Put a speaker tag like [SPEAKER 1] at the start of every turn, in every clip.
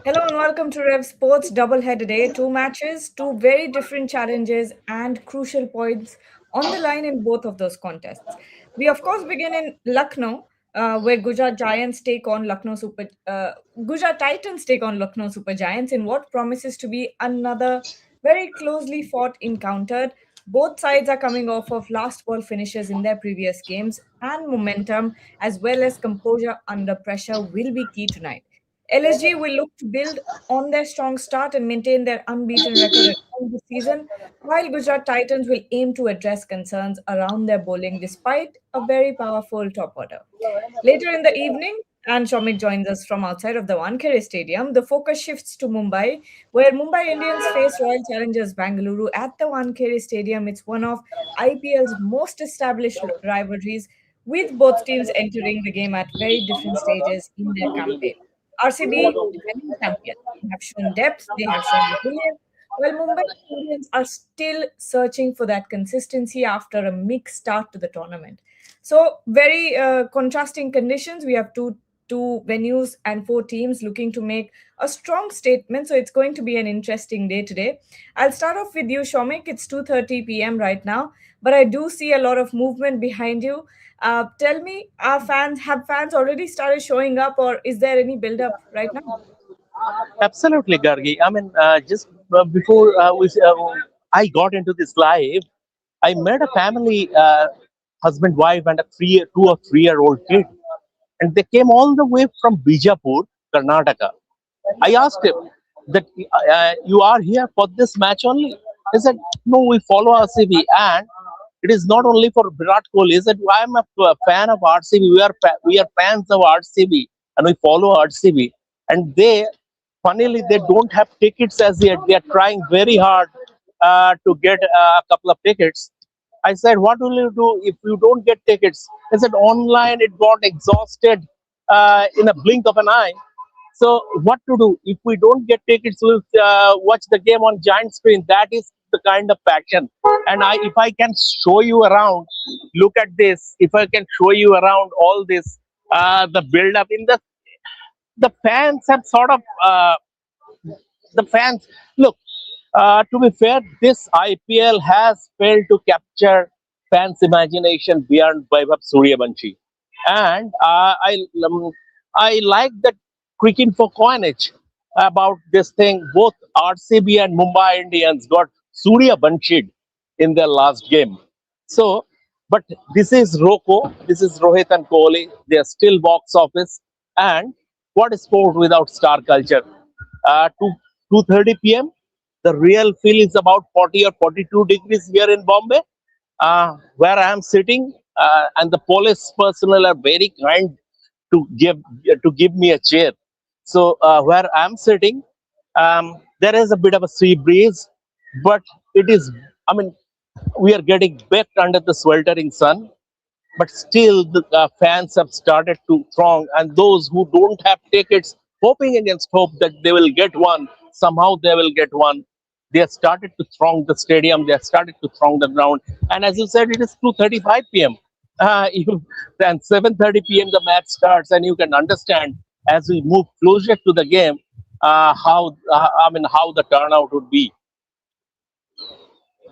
[SPEAKER 1] Hello and welcome to Rev Sports Doublehead today. Two matches, two very different challenges, and crucial points on the line in both of those contests. We of course begin in Lucknow, where Gujarat Giants take on Gujarat Titans take on Lucknow Super Giants in what promises to be another very closely fought encounter. Both sides are coming off of last ball finishes in their previous games, and momentum as well as composure under pressure will be key tonight. LSG will look to build on their strong start and maintain their unbeaten record at home this season, while Gujarat Titans will aim to address concerns around their bowling despite a very powerful top order. Later in the evening, and Shomik joins us from outside of the Wankhede Stadium. The focus shifts to Mumbai, where Mumbai Indians face Royal Challengers Bangalore at the Wankhede Stadium. It's one of IPL's most established rivalries, with both teams entering the game at very different stages in their campaign. RCB, defending champions, they have shown depth, they have shown resilience, while Mumbai Indians are still searching for that consistency after a mixed start to the tournament. So very contrasting conditions. We have two venues and four teams looking to make a strong statement. So it's going to be an interesting day today. I'll start off with you, Shomik. It's 2:30 p.m. right now, but I do see a lot of movement behind you. Tell me, have fans already started showing up, or is there any build up right now?
[SPEAKER 2] Absolutely, Gargi. I mean, just before I got into this live, I met a family, husband, wife, and a 2 or 3 year old kid, and they came all the way from Bijapur, Karnataka. I asked him that you are here for this match only. He said, "No, we follow RCB, and it is not only for Virat Kohli." He said, "I am a fan of RCB. We are fans of RCB, and we follow RCB." And funnily, they don't have tickets as yet. They are trying very hard to get a couple of tickets. I said, "What will you do if you don't get tickets?" He said, "Online, it got exhausted in a blink of an eye. So what to do? If we don't get tickets, we'll watch the game on giant screen." That is the kind of passion. And if I can show you around, look at this. If I can show you around all this, the build up in the fans have sort of the fans look. To be fair, this IPL has failed to capture fans' imagination beyond Vaibhav Suryavanshi, and I like that cricket for coinage about this thing. Both RCB and Mumbai Indians got Suryavanshi in their last game. So, but this is Roko, this is Rohit and Kohli. They are still box office, and what is sport without star culture? 2:30 p.m. The real feel is about 40 or 42 degrees here in Bombay, where I am sitting, and the police personnel are very kind to give me a chair. So where I am sitting, there is a bit of a sea breeze, but it is. I mean, we are getting baked under the sweltering sun, but still the fans have started to throng, and those who don't have tickets, hoping against hope that they will get one, somehow they will get one. They have started to throng the stadium, they have started to throng the ground, and as you said, it is 2:35 p.m. Then 7:30 p.m. the match starts, and you can understand as we move closer to the game, how the turnout would be.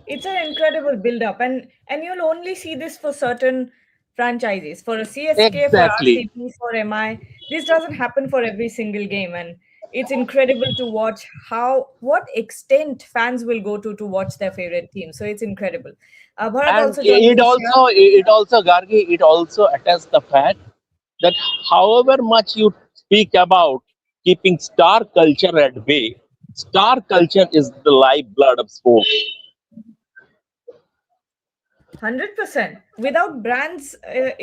[SPEAKER 1] It's an incredible build up, and you'll only see this for certain franchises. For a CSK, for
[SPEAKER 2] Exactly.
[SPEAKER 1] RCB, for MI, this doesn't happen for every single game, and it's incredible to watch how what extent fans will go to watch their favorite team. So it's incredible. Bharat
[SPEAKER 2] And
[SPEAKER 1] also joins us here.
[SPEAKER 2] it also, Gargi, it also attests the fact that however much you speak about keeping star culture at bay, star culture is the lifeblood of sport.
[SPEAKER 1] 100%. Without brands, at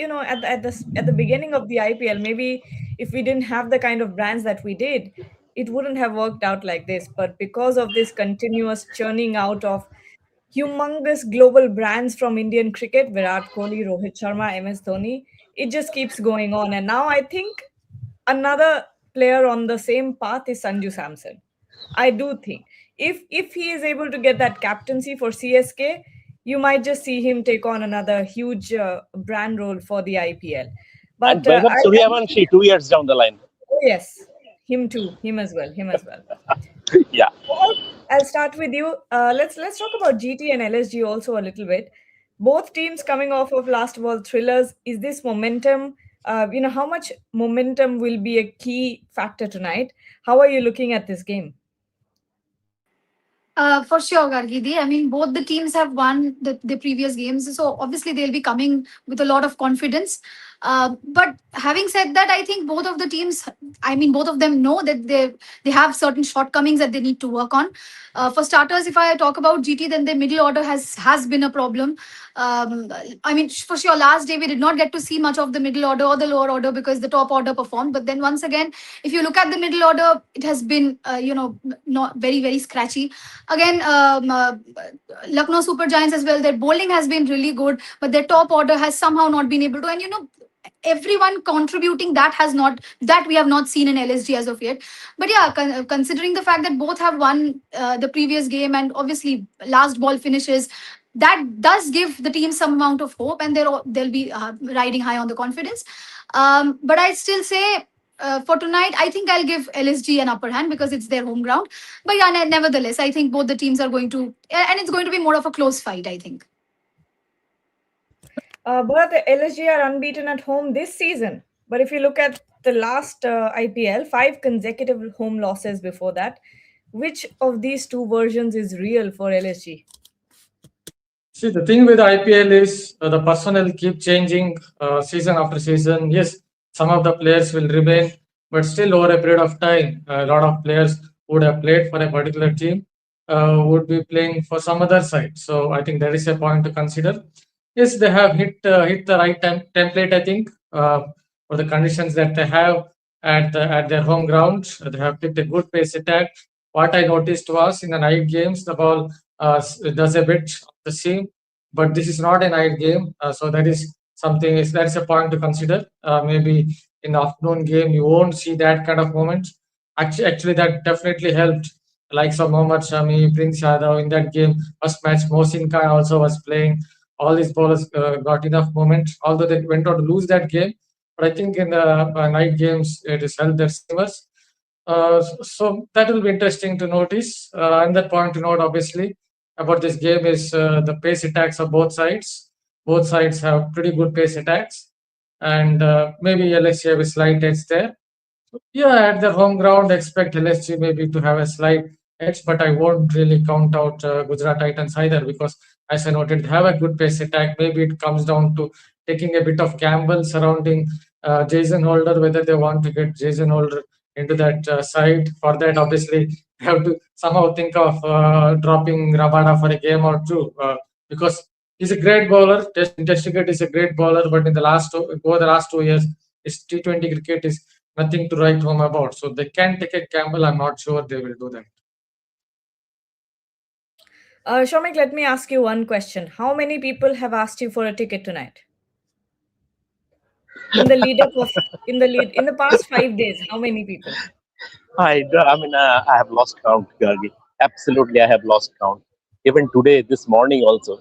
[SPEAKER 1] the beginning of the IPL, maybe if we didn't have the kind of brands that we did, it wouldn't have worked out like this. But because of this continuous churning out of humongous global brands from Indian cricket, Virat Kohli, Rohit Sharma, MS Dhoni, it just keeps going on. And now I think another player on the same path is Sanju Samson. I do think if he is able to get that captaincy for CSK, you might just see him take on another huge brand role for the IPL.
[SPEAKER 2] And
[SPEAKER 1] But
[SPEAKER 2] Vaibhav
[SPEAKER 1] I do
[SPEAKER 2] Suryavanshi 2 years down the line.
[SPEAKER 1] oh, yes, Him too. Him as well. Him as well.
[SPEAKER 2] Yeah.
[SPEAKER 1] I'll start with you. Let's talk about GT and LSG also a little bit. Both teams coming off of last ball thrillers. Is this momentum? How much momentum will be a key factor tonight? How are you looking at this game?
[SPEAKER 3] For sure, Gargidi. I mean, both the teams have won the previous games, so obviously they'll be coming with a lot of confidence. But having said that, I think both of the teams, I mean, both of them know that they have certain shortcomings that they need to work on. For starters, if I talk about GT, then the middle order has been a problem. I mean, for sure, last day we did not get to see much of the middle order or the lower order because the top order performed. But then once again, if you look at the middle order, it has been, not very, very scratchy. Again, Lucknow Super Giants as well, their bowling has been really good, but their top order has somehow not been able to. And, everyone contributing that we have not seen in LSG as of yet. But yeah, considering the fact that both have won the previous game and obviously last ball finishes, that does give the team some amount of hope, and they'll be riding high on the confidence. But I still say, for tonight, I think I'll give LSG an upper hand because it's their home ground. But yeah, nevertheless, I think both the teams are going to, and it's going to be more of a close fight, I think.
[SPEAKER 1] But the LSG are unbeaten at home this season. But if you look at the last IPL, five consecutive home losses before that. Which of these two versions is real for LSG?
[SPEAKER 4] See, the thing with IPL is the personnel keep changing season after season. Yes, some of the players will remain, but still over a period of time, a lot of players would have played for a particular team would be playing for some other side. So I think that is a point to consider. Yes, they have hit the right template. I think for the conditions that they have at their home ground, they have picked a good pace attack. What I noticed was in the night games, the ball does a bit of the seam, but this is not a night game, so that is something. That's a point to consider. Maybe in the afternoon game, you won't see that kind of moment. Actually, that definitely helped. Like some Mohammad Shami, Prince Yadav in that game, first match, Mohsin Khan also was playing. All these bowlers got enough moment, although they went on to lose that game. But I think in the night games, it has helped their seamers. So that will be interesting to notice. And that point to note, obviously, about this game is the pace attacks of both sides. Both sides have pretty good pace attacks, and maybe LSG have a slight edge there. Yeah, at their home ground, expect LSG maybe to have a slight edge, but I won't really count out Gujarat Titans either because, as I noted, they have a good pace attack. Maybe it comes down to taking a bit of gamble surrounding Jason Holder, whether they want to get Jason Holder into that side. For that, obviously, they have to somehow think of dropping Rabada for a game or two because he's a great bowler. Test cricket is a great bowler, but in the over the last 2 years, his T20 cricket is nothing to write home about. So they can take a gamble. I'm not sure they will do that.
[SPEAKER 1] Shomik, let me ask you one question. How many people have asked you for a ticket tonight? In the lead up of in the past 5 days, how many people?
[SPEAKER 2] I have lost count, Gargi. Absolutely, I have lost count. Even today, this morning also,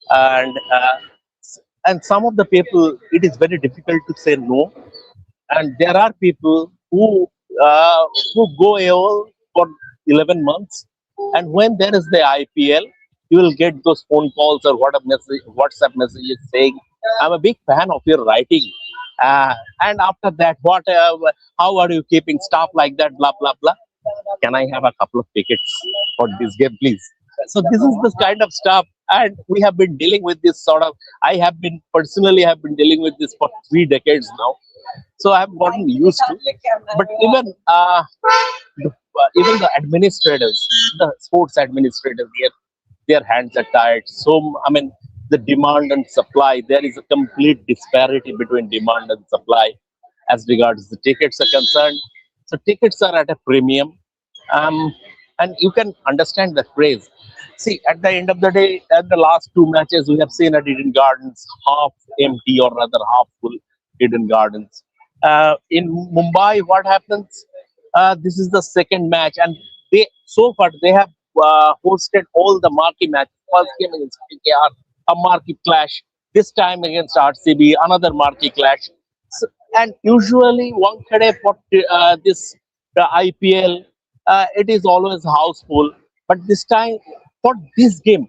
[SPEAKER 2] and some of the people, it is very difficult to say no. And there are people who go AOL for 11 months, and when there is the IPL, you will get those phone calls or WhatsApp messages saying, "I'm a big fan of your writing." And after that, how are you keeping stuff like that? Blah blah blah. Can I have a couple of tickets for this game, please? So this is the kind of stuff, and we have been dealing with this sort of. I have been personally have been dealing with this for 3 decades now, so I've gotten used to. But even the administrators, the sports administrators, their hands are tied. So I mean, the demand and supply. There is a complete disparity between demand and supply as regards the tickets are concerned. So tickets are at a premium, um, and you can understand the phrase. See, at the end of the day, at the last two matches, we have seen at Eden Gardens half empty or rather half full Eden Gardens. In Mumbai, what happens? This is the second match, and they so far they have hosted all the marquee matches. First game against KKR, a marquee clash. This time against RCB, another marquee clash. So, and usually Wankhede for this the IPL, it is always houseful. But this time, for this game,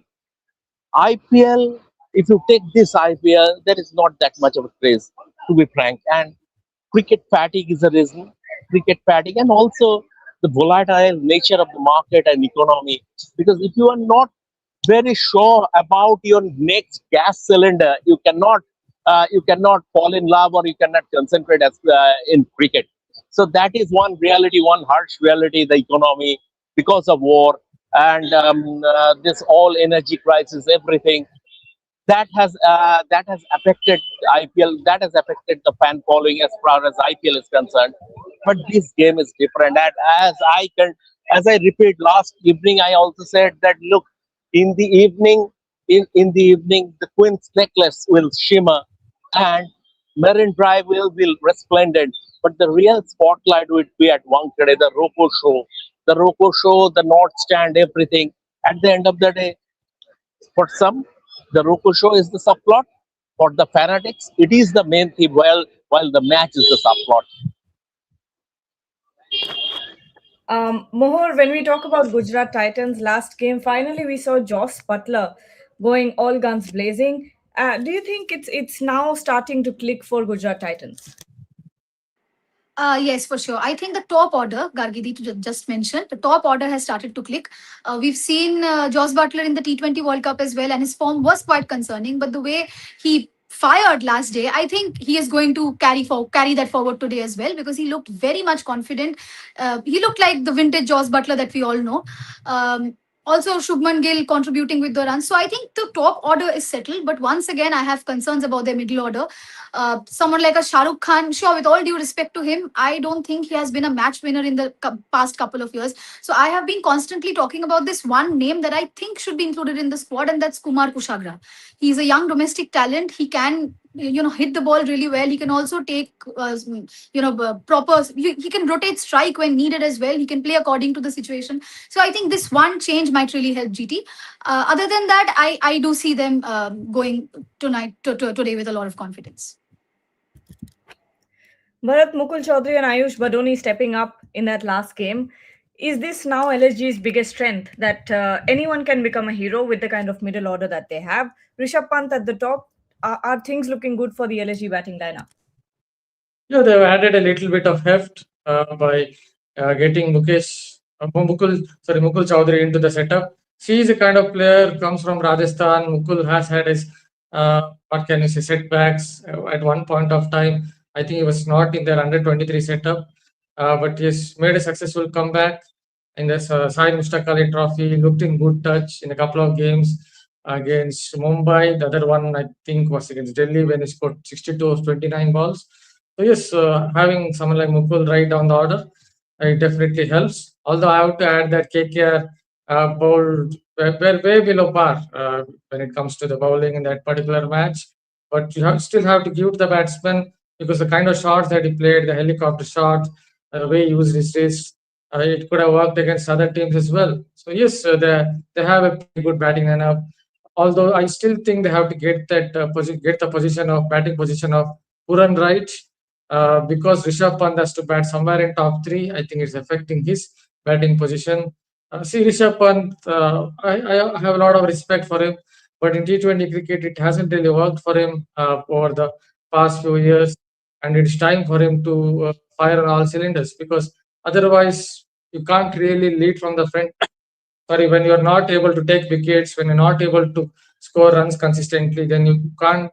[SPEAKER 2] IPL, if you take this IPL, there is not that much of a craze, to be frank. And cricket fatigue is a reason. Cricket fatigue, and also the volatile nature of the market and economy. Because if you are not very sure about your next gas cylinder, you cannot fall in love, or you cannot concentrate as in cricket. So that is one reality, one harsh reality. The economy, because of war and this all energy crisis, everything that has affected IPL. That has affected the fan following as far as IPL is concerned. But this game is different. And as I repeat, last evening I also said that look, in the evening, in the evening, the Queen's necklace will shimmer, and Marine Drive will be resplendent. But the real spotlight would be at Wankhede, the Roko show, the North Stand, everything. At the end of the day, for some, the Roku show is the subplot. For the fanatics, it is the main theme, while the match is the subplot.
[SPEAKER 1] Mohor, when we talk about Gujarat Titans last game, finally we saw Joss Butler going all guns blazing. Do you think it's now starting to click for Gujarat Titans?
[SPEAKER 3] Yes, for sure. I think the top order, Gargidi just mentioned, the top order has started to click. We've seen Joss Butler in the T20 World Cup as well, and his form was quite concerning. But the way he fired last day, I think he is going to carry that forward today as well, because he looked very much confident. He looked like the vintage Joss Butler that we all know. Also, Shubman Gill contributing with the runs. So I think the top order is settled. But once again, I have concerns about their middle order. Someone like a Shah Rukh Khan, sure, with all due respect to him, I don't think he has been a match winner in the past couple of years. So I have been constantly talking about this one name that I think should be included in the squad, and that's Kumar Kushagra. He's a young domestic talent. He can, hit the ball really well. He can also take, proper, he can rotate strike when needed as well. He can play according to the situation. So I think this one change might really help GT. Other than that, I do see them going today with a lot of confidence.
[SPEAKER 1] Bharat, Mukul Chaudhary and Ayush Badoni stepping up in that last game. Is this now LSG's biggest strength, that anyone can become a hero with the kind of middle order that they have? Rishabh Pant at the top. Are things looking good for the LSG batting lineup?
[SPEAKER 4] Yeah, they've added a little bit of heft by getting Mukul Chaudhary into the setup. She is a kind of player, comes from Rajasthan. Mukul has had his, what can you say, setbacks at one point of time. I think he was not in their under 23 setup, but he's made a successful comeback in this Sai Mustaq Ali Trophy. He looked in good touch in a couple of games against Mumbai. The other one, I think, was against Delhi when he scored 62 of 29 balls. So yes, having someone like Mukul right down the order, it definitely helps. Although I have to add that KKR bowled way below par when it comes to the bowling in that particular match. But still have to give to the batsman, because the kind of shots that he played, the helicopter shot, the way he used his wrist, it could have worked against other teams as well. So yes, they have a pretty good batting lineup. Although I still think they have to get get the position of batting position of Puran right, because Rishabh Pant has to bat somewhere in top three. I think it's affecting his batting position. See, Rishabh Pant, I have a lot of respect for him, but in T20 cricket, it hasn't really worked for him over the past few years, and it's time for him to fire on all cylinders, because otherwise you can't really lead from the front. Sorry, when you're not able to take wickets, when you're not able to score runs consistently, then you can't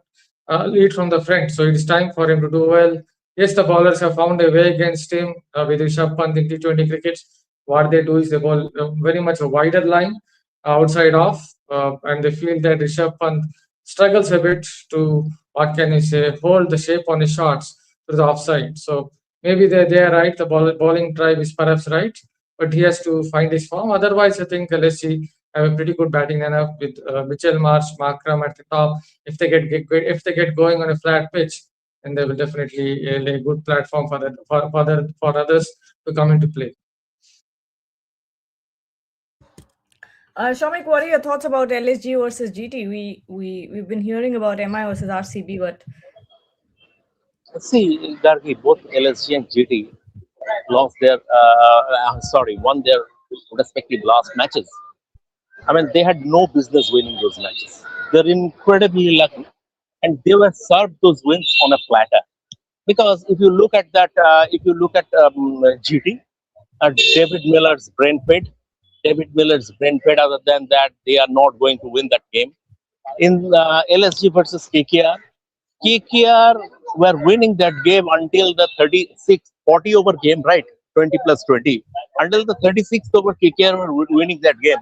[SPEAKER 4] lead from the front. So it's time for him to do well. Yes, the bowlers have found a way against him with Rishabh Pant in T20 cricket. What they do is they bowl very much a wider line outside off, and they feel that Rishabh Pant struggles a bit to, what can you say, hold the shape on his shots to the offside. So maybe they are right. The bowling drive is perhaps right, but he has to find his form. Otherwise, I think LSG have a pretty good batting lineup with Mitchell Marsh, Markram at the top. If they get going on a flat pitch, then they will definitely lay a good platform for others to come into play.
[SPEAKER 1] Shamik, what are your thoughts about LSG versus GT? We've been hearing about MI versus RCB, but
[SPEAKER 2] See, Gargi, both LSG and GT, lost their sorry, won their respective last matches. I mean, they had no business winning those matches. They're incredibly lucky, and they were served those wins on a platter. Because if you look at GT, David Miller's brain fed, David Miller's brain fed. Other than that, they are not going to win that game. In LSG versus KKR, KKR were winning that game until the 36 40 over game, right? 20 plus 20. Until the 36th over, KKR were winning that game.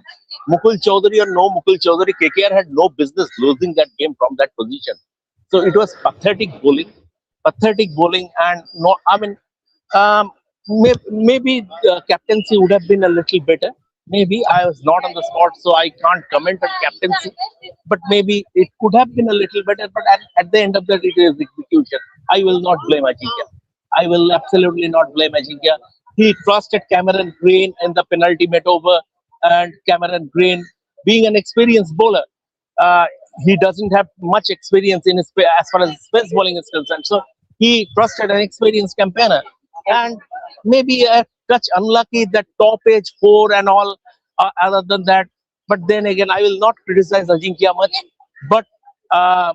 [SPEAKER 2] Mukul Chaudhary or no Mukul Chaudhary, KKR had no business losing that game from that position. So it was pathetic bowling, and no, I mean, um, maybe the captaincy would have been a little better. Maybe I was not on the spot, so I can't comment on captaincy. But maybe it could have been a little better. But at the end of the day, it is execution. I will not blame Ajinkya. I will absolutely not blame Ajinkya. He trusted Cameron Green in the penalty met over, and Cameron Green, being an experienced bowler, uh, he doesn't have much experience in as far as space bowling is concerned. So he trusted an experienced campaigner, and maybe a touch unlucky that top age four and all. Other than that, but then again, I will not criticize Ajinkya much. But uh,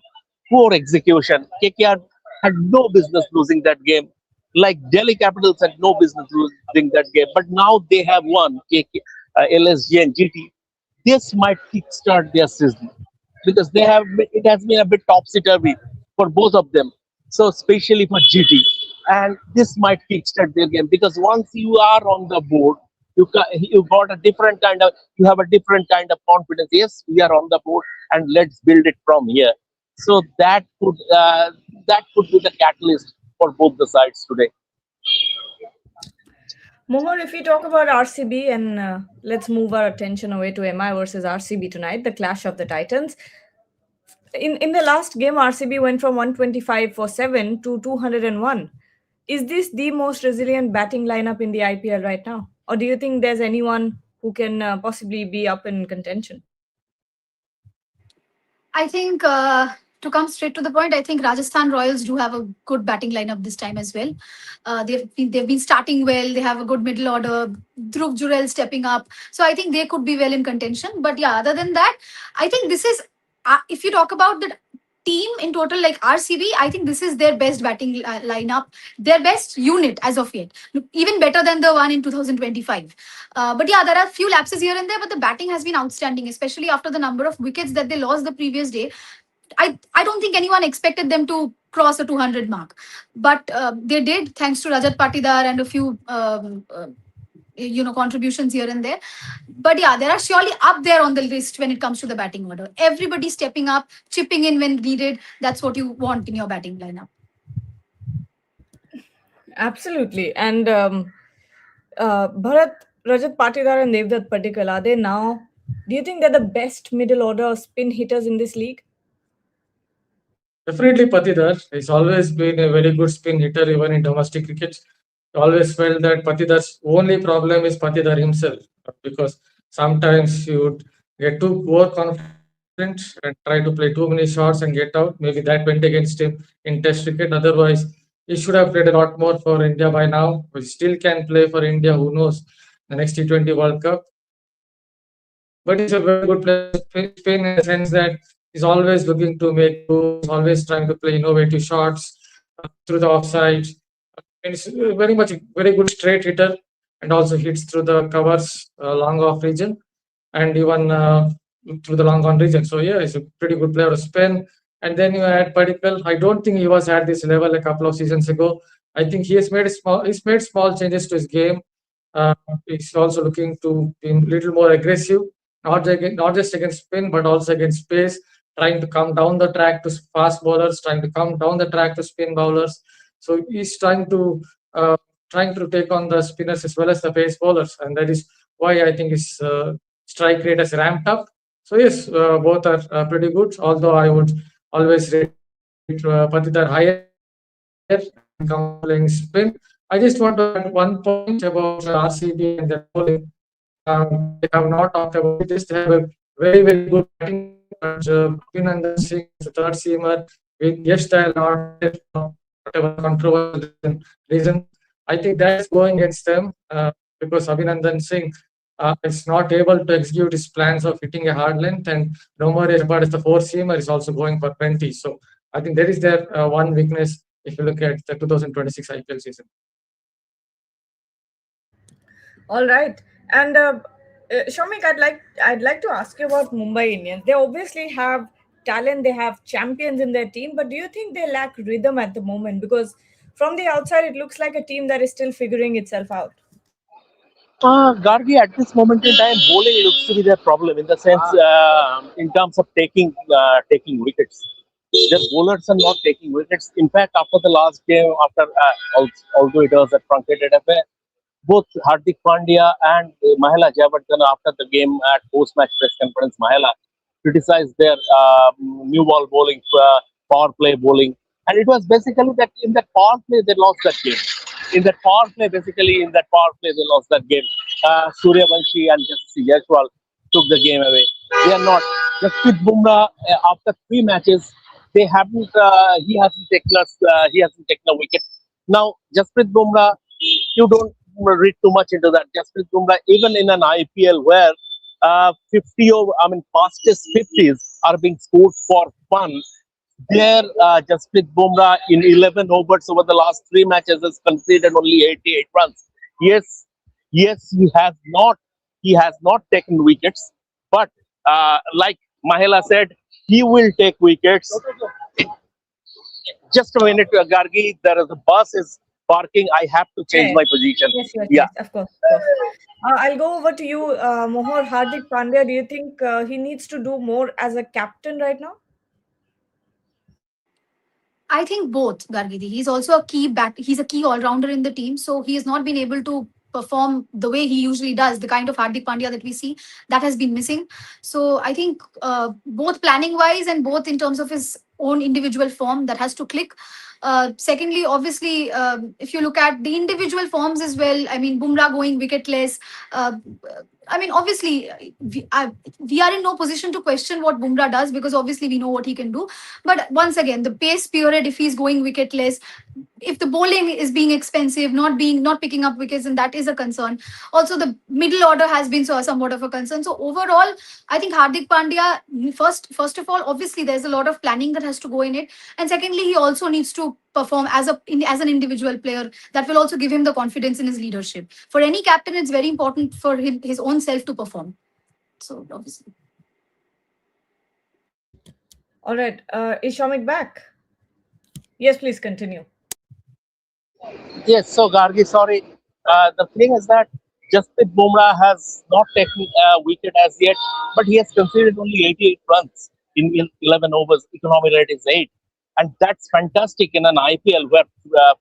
[SPEAKER 2] poor execution. KKR had no business losing that game. Like Delhi Capitals had no business losing that game. But now they have won LSG and GT. This might kickstart their season because it has been a bit topsy turvy for both of them. So especially for GT, and this might kickstart their game because once you are on the board, you got a different kind of you have a different kind of confidence. Yes, we are on the board, and let's build it from here. So that could be the catalyst for both the sides today.
[SPEAKER 1] Mohar, if we talk about RCB and let's move our attention away to MI versus RCB tonight, the clash of the Titans. In the last game, RCB went from 125 for 7 to 201. Is this the most resilient batting lineup in the IPL right now? Or do you think there's anyone who can possibly be up in contention?
[SPEAKER 3] I think to come straight to the point, I think Rajasthan Royals do have a good batting lineup this time as well. They've been starting well. They have a good middle order. Dhruv Jurel stepping up, so I think they could be well in contention. But yeah, other than that, I think this is if you talk about the team in total, like RCB, I think this is their best batting lineup, their best unit as of yet, even better than the one in 2025. But yeah, there are a few lapses here and there, but the batting has been outstanding, especially after the number of wickets that they lost the previous day. I don't think anyone expected them to cross a 200 mark, but they did, thanks to Rajat Patidar and a few contributions here and there. But yeah, they are surely up there on the list when it comes to the batting order. Everybody stepping up, chipping in when needed. That's what you want in your batting lineup.
[SPEAKER 1] Absolutely. And Bharat, Rajat Patidar and Devdutt Padikkal, are they now, do you think they're the best middle order spin hitters in this league?
[SPEAKER 4] Definitely Patidar. He's always been a very good spin hitter even in domestic cricket. I always felt that Patidar's only problem is Patidar himself because sometimes he would get too overconfident and try to play too many shots and get out. Maybe that went against him in Test cricket. Otherwise, he should have played a lot more for India by now. We still can play for India. Who knows? The next T20 World Cup. But he's a very good player in Spain in the sense that he's always looking to make moves, always trying to play innovative shots through the offside. And he's very much a very good straight hitter and also hits through the covers, long off region, and even through the long on region. So yeah, he's a pretty good player to spin. And then you add Padikkal. I don't think he was at this level a couple of seasons ago. I think he's made small changes to his game. Uh, he's also looking to be a little more aggressive, not just against spin, but also against pace, trying to come down the track to fast bowlers, trying to come down the track to spin bowlers. So he's trying to take on the spinners as well as the pace bowlers, and that is why I think his strike rate has ramped up. So yes, both are pretty good. Although I would always rate Patidar higher and come playing spin. I just want to add one point about RCB and their bowling. They have not talked about it. Just have a very good batting. But Abhinandan Singh is the third seamer with yes style, not whatever controversial reason. I think that is going against them because Abhinandan Singh is not able to execute his plans of hitting a hard length, and Nomar Eshbad is the four-seamer is also going for 20. So I think that is their one weakness if you look at the 2026 IPL season.
[SPEAKER 1] All right, and Shomik, I'd like to ask you about Mumbai Indians. They obviously have talent, they have champions in their team, but do you think they lack rhythm at the moment? Because from the outside, it looks like a team that is still figuring itself out.
[SPEAKER 2] Gargi, at this moment in time, bowling looks to be their problem in the sense, in terms of taking wickets. Their bowlers are not taking wickets. In fact, after the last game, although it was a truncated affair, both Hardik Pandya and Mahela Jayawardene after the game at post-match press conference, Mahela criticized their new ball bowling, power play bowling, and it was basically that in that power play they lost that game. In that power play they lost that game. Surya Vanshi and Jassi Jaiswal took the game away. They are not. Jasprit Bumrah, after three matches, they haven't. He hasn't taken a wicket. Now, Jasprit Bumrah, you don't read too much into that. Jasprit Bumrah, even in an IPL where 50 over, I mean, fastest 50s are being scored for fun. There, Jasprit Bumrah in 11 overs over the last three matches has conceded only 88 runs. Yes, yes, he has not taken wickets, but like Mahela said, he will take wickets. Just a minute, Gargi. There is a bus is parking. I have to change
[SPEAKER 1] Yes,
[SPEAKER 2] my position.
[SPEAKER 1] yes, yes,
[SPEAKER 2] Yeah.
[SPEAKER 1] yes, of course, of course. I'll go over to you, Mohor. Hardik Pandya, do you think he needs to do more as a captain right now?
[SPEAKER 3] I think both, Gargidi. He's also a key bat. He's a key all rounder in the team, so he has not been able to perform the way he usually does. The kind of Hardik Pandya that we see that has been missing. So I think both planning wise and both in terms of his own individual form that has to click. Secondly, obviously, if you look at the individual forms as well, I mean, Bumrah going wicketless. Uh, I mean, obviously, we are in no position to question what Bumrah does because obviously we know what he can do. But once again, the pace period, if he's going wicketless, if the bowling is being expensive, not picking up wickets, and that is a concern. Also, the middle order has been somewhat of a concern. So overall, I think Hardik Pandya, first of all, obviously there's a lot of planning that has to go in it, and secondly, he also needs to perform as an individual player. That will also give him the confidence in his leadership. For any captain, it's very important for him his own self to perform. So obviously.
[SPEAKER 1] All right, is Shomik back? Yes, please continue.
[SPEAKER 2] Yes, so Gargi, sorry. The thing is that Jasprit Bumrah has not taken a wicket as yet, but he has conceded only 88 runs in 11 overs. Economy rate is 8. And that's fantastic in an IPL where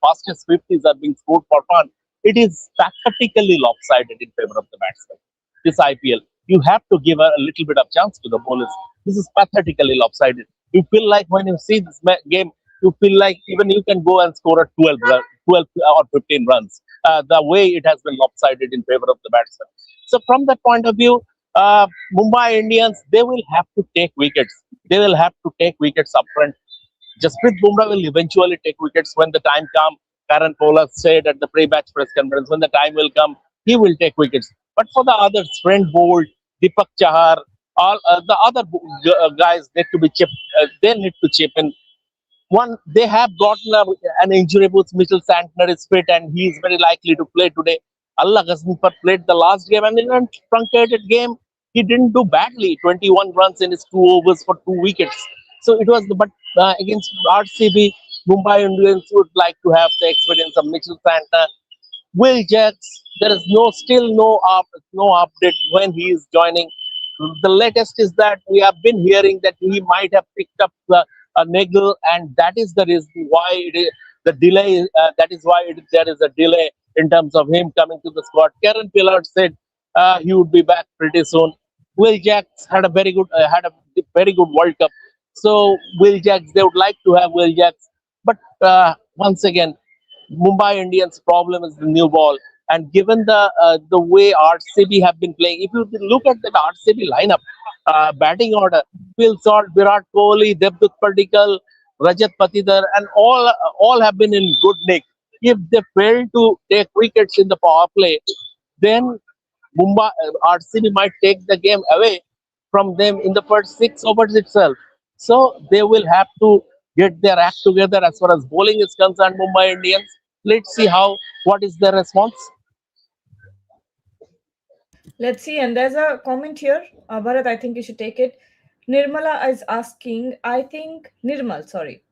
[SPEAKER 2] fastest 50s are being scored for fun. It is pathetically lopsided in favor of the batsman. This IPL, you have to give a little bit of chance to the bowlers. This is pathetically lopsided. You feel like when you see this game, you feel like even you can go and score a 12 or 15 runs. The way it has been lopsided in favor of the batsman. So from that point of view, Mumbai Indians, they will have to take wickets. They will have to take wickets up front. Jasprit Bumrah will eventually take wickets when the time comes. Karan Pola said at the pre-match press conference, when the time will come, he will take wickets. But for the others, Trent Bolt, Deepak Chahar, all the other guys need to be chipped. They need to chip in. One, they have gotten an injury boost. Mitchell Santner is fit and he is very likely to play today. Allah Ghaznifar played the last game and in a truncated game, he didn't do badly. 21 runs in his 2 overs for 2 wickets. So it was, but against RCB, Mumbai Indians would like to have the experience of Mitchell Santner. Will Jacks, there is no update when he is joining. The latest is that we have been hearing that he might have picked up a niggle, and that is the reason why the delay. That is why there is a delay in terms of him coming to the squad. Karen Pillard said he would be back pretty soon. Will Jacks had a very good World Cup. So Will Jacks, they would like to have Will Jacks, but once again, Mumbai Indians' problem is the new ball. And given the way RCB have been playing, if you look at the RCB lineup, batting order, Phil Salt, Virat Kohli, Devdutt Padikkal, Rajat Patidar, and all have been in good nick. If they fail to take wickets in the power play, then Mumbai RCB might take the game away from them in the first 6 overs itself. So they will have to get their act together as far as bowling is concerned. Mumbai Indians. Let's see how what is their response.
[SPEAKER 1] Let's see. And there's a comment here. Bharat, I think you should take it. Nirmala is asking, I think, Nirmal, sorry.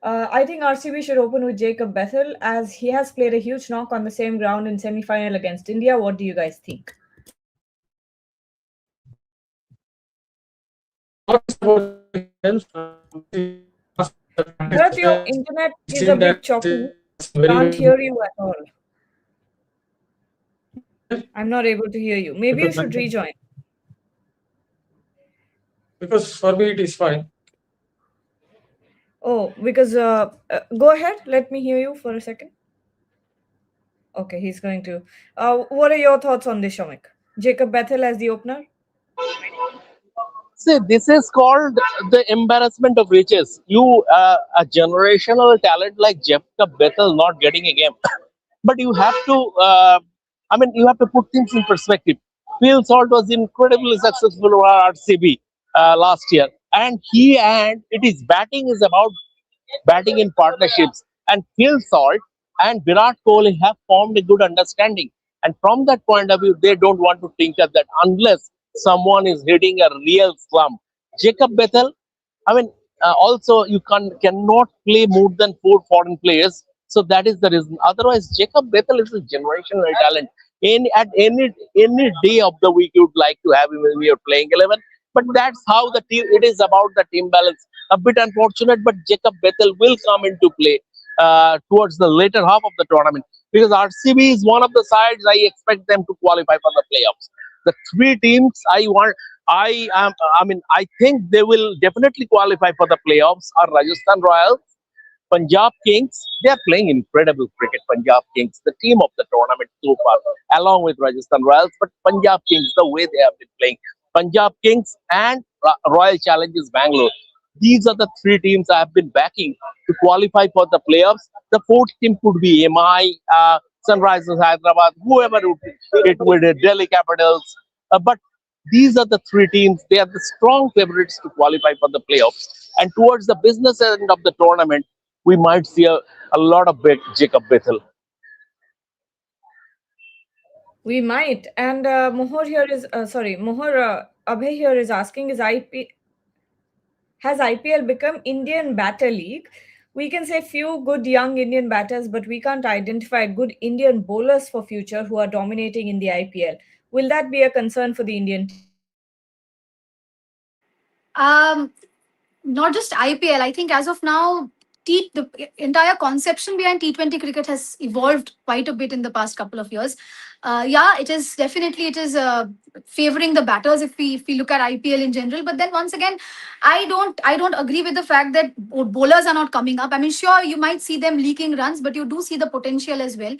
[SPEAKER 1] I think RCB should open with Jacob Bethel as he has played a huge knock on the same ground in semi-final against India. What do you guys think? Bharat, your internet is a bit choppy. Can't hear you at all. I'm not able to hear you. Maybe you should rejoin.
[SPEAKER 4] Because for me it is fine.
[SPEAKER 1] Oh, because go ahead. Let me hear you for a second. Okay, he's going to. What are your thoughts on this, Shamik? Jacob Bethel as the opener?
[SPEAKER 2] See, this is called the embarrassment of riches. You, a generational talent like Jacob Bethel, not getting a game. But you have to, you have to put things in perspective. Phil Salt was incredibly successful for RCB last year, and it is batting is about batting in partnerships. And Phil Salt and Virat Kohli have formed a good understanding. And from that point of view, they don't want to tinker that unless someone is hitting a real slump. Jacob Bethel, also you cannot play more than 4 foreign players. So that is the reason. Otherwise, Jacob Bethel is a generational talent. Any day of the week, you'd like to have him in your playing 11. But that's how the team. It is about the team balance. A bit unfortunate, but Jacob Bethel will come into play towards the later half of the tournament because RCB is one of the sides I expect them to qualify for the playoffs. The three teams I want, I think they will definitely qualify for the playoffs are Rajasthan Royals, Punjab Kings. They are playing incredible cricket. Punjab Kings, the team of the tournament so far, along with Rajasthan Royals. But Punjab Kings, the way they have been playing, Punjab Kings and Royal Challengers Bangalore. These are the three teams I have been backing to qualify for the playoffs. The fourth team could be MI, Sunrisers Hyderabad, whoever it would, Delhi Capitals. But these are the three teams. They are the strong favorites to qualify for the playoffs. And towards the business end of the tournament, we might see a lot of Jacob Bethel.
[SPEAKER 1] We might. And Mohor here is Mohor Abhay here is asking: has IPL become Indian Batter League? We can say few good young Indian batters, but we can't identify good Indian bowlers for future who are dominating in the IPL. Will that be a concern for the Indian team?
[SPEAKER 3] Um, Not just IPL. I think as of now, the entire conception behind T20 cricket has evolved quite a bit in the past couple of years. Yeah, it is favoring the batters if we look at IPL in general. But then once again, I don't agree with the fact that bowlers are not coming up. I mean, sure, you might see them leaking runs, but you do see the potential as well.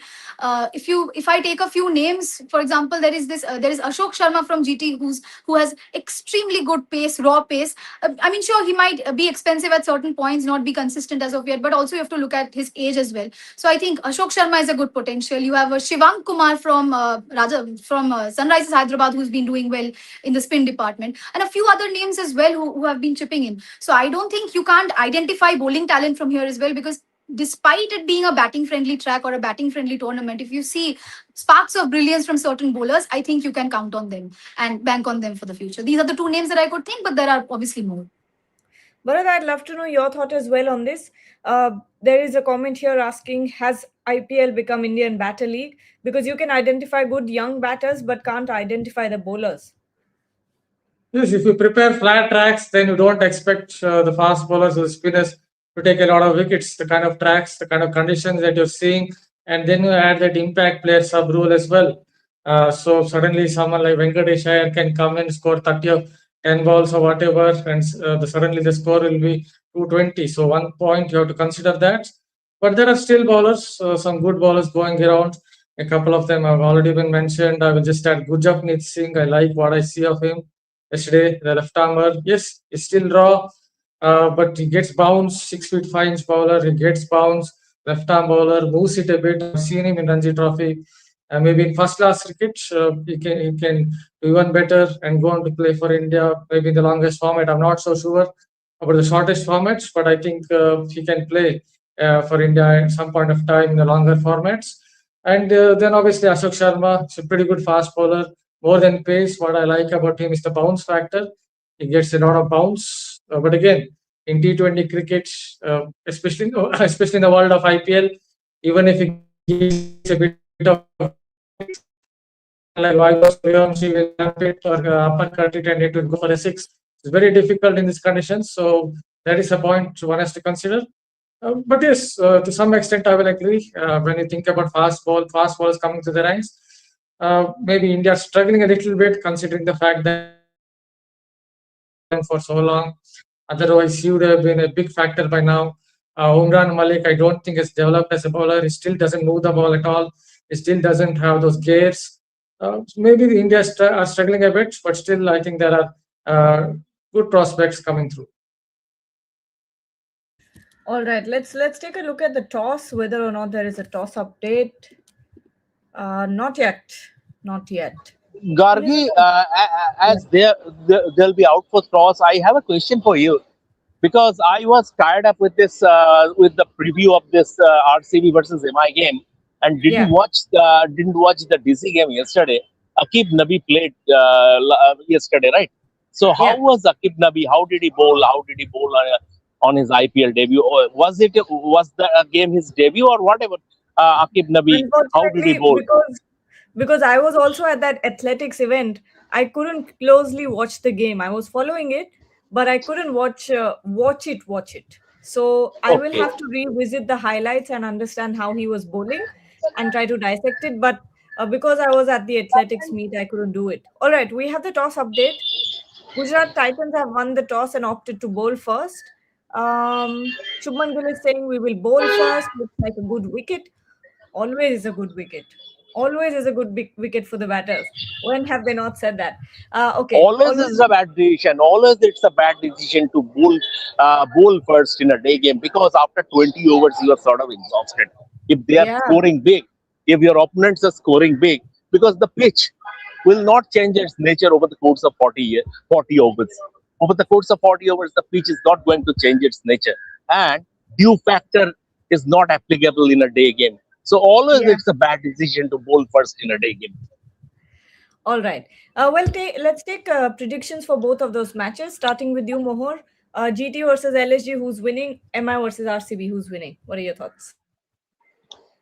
[SPEAKER 3] If I take a few names, for example, there is Ashok Sharma from GT who has extremely good pace, raw pace. I mean, sure, he might be expensive at certain points, not be consistent as of yet, but also you have to look at his age as well. So I think Ashok Sharma is a good potential. You have a Shivank Kumar from Sunrisers Hyderabad who's been doing well in the spin department, and a few other names as well who have been chipping in. So I don't think you can't identify bowling talent from here as well because despite it being a batting friendly track or a batting friendly tournament, if you see sparks of brilliance from certain bowlers, I think you can count on them and bank on them for the future. These are the two names that I could think, but there are obviously more.
[SPEAKER 1] Bharat, I'd love to know your thought as well on this. There is a comment here asking, has IPL become Indian Batter League? Because you can identify good young batters but can't identify the bowlers.
[SPEAKER 4] Yes, if you prepare flat tracks, then you don't expect the fast bowlers or the spinners to take a lot of wickets. The kind of tracks, the kind of conditions that you're seeing, and then you add that impact player sub rule as well. So suddenly someone like Venkatesh Iyer can come and score 30 or 10 balls or whatever, and suddenly the score will be 220. So 1 point you have to consider that. But there are still bowlers, some good bowlers going around. A couple of them have already been mentioned. I will just add Gurjapneet Singh. I like what I see of him yesterday. The left armer, yes, he's still raw, but he gets bounced. 6 feet 5 inch bowler, he gets bounced. left arm bowler, moves it a bit. I've seen him in Ranji Trophy. Maybe in first class cricket, he can do even better and go on to play for India. Maybe in the longest format. I'm not so sure about the shortest formats, but I think he can play for India at some point of time in the longer formats. And then obviously Ashok Sharma is a pretty good fast bowler, more than pace. What I like about him is the bounce factor. He gets a lot of bounce, but again, in T20 cricket, especially especially in the world of IPL, even if he gives a bit of like Vaibhav Suryavanshi will jump it or uppercut it and it will go for a six. It's very difficult in these conditions, so that is a point one has to consider. But yes, to some extent, I will agree. When you think about fast balls coming to the ranks, maybe India is struggling a little bit considering the fact that for so long. Otherwise, he would have been a big factor by now. Umran Malik, I don't think has developed as a bowler. He still doesn't move the ball at all. He still doesn't have those gears. Maybe the India are struggling a bit, but still, I think there are good prospects coming through.
[SPEAKER 1] All right, let's take a look at the toss, whether or not there is a toss update. Not yet. Not yet.
[SPEAKER 2] Gargi, as they'll be out for toss, I have a question for you because I was tied up with this with the preview of this RCB versus MI game, and
[SPEAKER 1] Yeah.
[SPEAKER 2] didn't watch the DC game yesterday. Akib Nabi played yesterday, right? So how
[SPEAKER 1] Yeah.
[SPEAKER 2] was Akib Nabi? How did he bowl? How did he bowl on his IPL debut? Or was the game his debut or whatever? Akib Nabi, how did he
[SPEAKER 1] Unfortunately,
[SPEAKER 2] bowl?
[SPEAKER 1] because I was also at that athletics event, I couldn't closely watch the game. I was following it, but I couldn't watch it. So I will
[SPEAKER 2] Okay.
[SPEAKER 1] have to revisit the highlights and understand how he was bowling and try to dissect it. But because I was at the athletics meet, I couldn't do it. All right, we have the toss update. Gujarat Titans have won the toss and opted to bowl first. Shubman Gill is saying we will bowl first. Looks like a good wicket. Always is a good wicket. Always is a good big wicket for the batters. When have they not said that? Okay,
[SPEAKER 2] Always
[SPEAKER 1] always.
[SPEAKER 2] is a bad decision. Always it's a bad decision to bowl first in a day game because after 20 overs you are sort of exhausted. If they are
[SPEAKER 1] Yeah,
[SPEAKER 2] scoring big, if your opponents are scoring big, because the pitch will not change its nature over the course of 40 overs. Over the course of 40 overs, the pitch is not going to change its nature, and due factor is not applicable in a day game. So always
[SPEAKER 1] yeah.
[SPEAKER 2] it's a bad decision to bowl first in a day game.
[SPEAKER 1] All right. Let's take predictions for both of those matches. Starting with you, Mohor. GT versus LSG, who's winning? MI versus RCB, who's winning? What are your thoughts?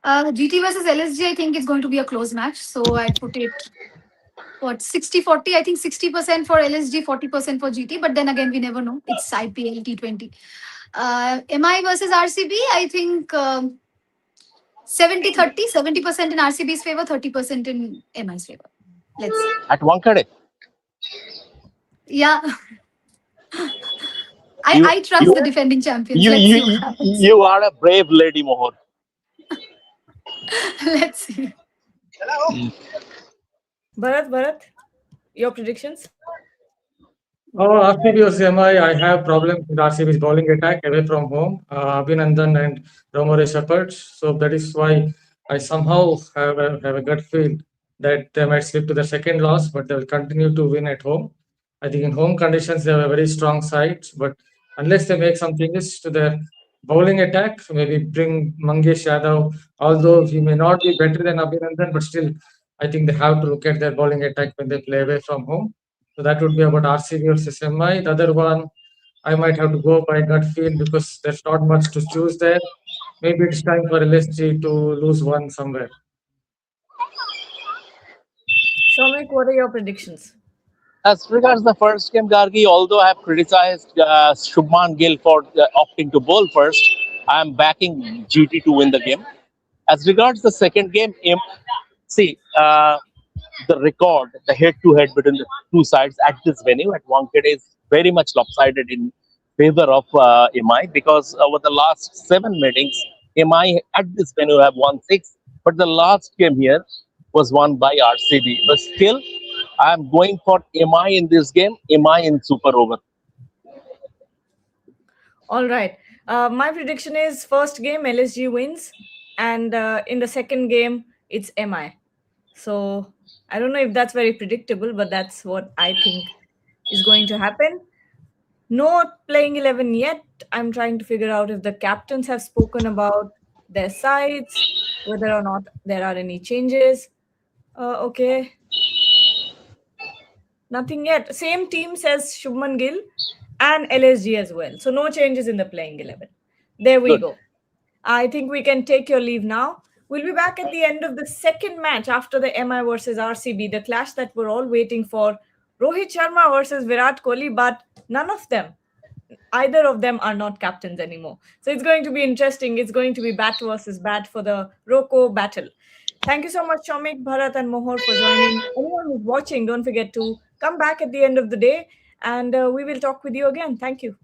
[SPEAKER 3] GT versus LSG, I think it's going to be a close match. So I put it, what, 60-40. I think 60% for LSG, 40% for GT. But then again, we never know. It's IPL T20. MI versus RCB, I think 70-30, 70% in RCB's favor, 30% in MI's favor. Let's see.
[SPEAKER 2] At Wankhede,
[SPEAKER 3] Yeah,
[SPEAKER 2] you
[SPEAKER 3] I trust
[SPEAKER 2] you
[SPEAKER 3] the defending champions.
[SPEAKER 2] you
[SPEAKER 3] Let's
[SPEAKER 2] you
[SPEAKER 3] see what happens.
[SPEAKER 2] you are a brave lady, Mohor.
[SPEAKER 3] Let's see.
[SPEAKER 1] Bharat, your predictions?
[SPEAKER 4] RCB versus MI, I have problems with RCB's bowling attack away from home. Abhinandan and Romore Shepherd. So that is why I somehow have a gut feel that they might slip to the second loss, but they will continue to win at home. I think in home conditions, they have a very strong side, but unless they make some changes to their bowling attack, maybe bring Mangesh Yadav, although he may not be better than Abhinandan, but still, I think they have to look at their bowling attack when they play away from home. So that would be about RCB versus MI. The other one, I might have to go by gut feel because there's not much to choose there. Maybe it's time for LSG to lose one somewhere.
[SPEAKER 1] Shomik, what are your predictions?
[SPEAKER 2] As regards the first game, Gargi, although I have criticized Shubman Gill for opting to bowl first, I am backing GT to win the game. As regards the second game, see, the record, the head-to-head between the two sides at this venue at Wankhede is very much lopsided in favor of MI because over the last 7 meetings, MI at this venue have won 6, but the last game here was won by RCB. But still, I am going for MI in this game, MI in super over.
[SPEAKER 1] All right. My prediction is first game LSG wins, and in the second game it's MI. So I don't know if that's very predictable, but that's what I think is going to happen. No playing 11 yet. I'm trying to figure out if the captains have spoken about their sides, whether or not there are any changes. Okay, nothing yet. Same team says Shubman Gill and LSG as well. So no changes in the playing 11. There we
[SPEAKER 2] Good.
[SPEAKER 1] go. I think we can take your leave now. We'll be back at the end of the second match after the MI versus RCB, the clash that we're all waiting for. Rohit Sharma versus Virat Kohli, but none of them, either of them are not captains anymore. So it's going to be interesting. It's going to be bat versus bat for the Roko battle. Thank you so much, Shomik, Bharat, and Mohor for joining. Anyone who's watching, don't forget to come back at the end of the day and we will talk with you again. Thank you.